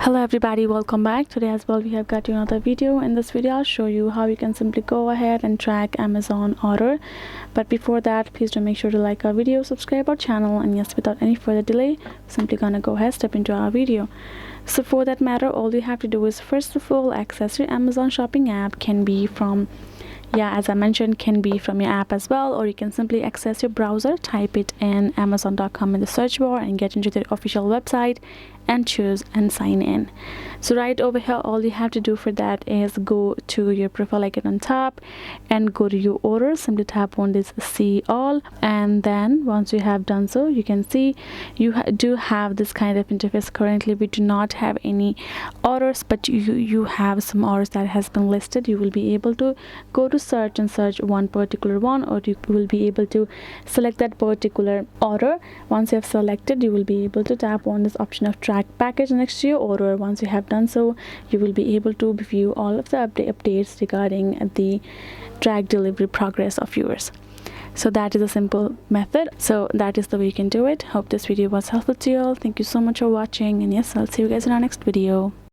Hello everybody, welcome back. Today as well we have got you another video. In this video I'll show you how you can simply go ahead and track Amazon order. But before that, please do make sure to like our video, subscribe our channel, and yes, without any further delay, simply gonna go ahead step into our video. So for that matter, all you have to do is first of all access your Amazon shopping app. Can be from, as I mentioned, can be from your app as well, or you can simply access your browser, type it in amazon.com in the search bar and get into the official website and choose and sign in. So right over here, all you have to do for that is go to your profile icon on top and go to your orders. Simply tap on this see all, and then once you have done so, you can see you do have this kind of interface. Currently we do not have any orders, but you have some orders that has been listed. You will be able to go to search and search one particular one, or you will be able to select that particular order. Once you have selected, you will be able to tap on this option of track package next to your order. Once you have done so, you will be able to view all of the updates regarding the track delivery progress of yours. So that is a simple method. So that is the way you can do it. Hope this video was helpful to you all. Thank you so much for watching, and yes, I'll see you guys in our next video.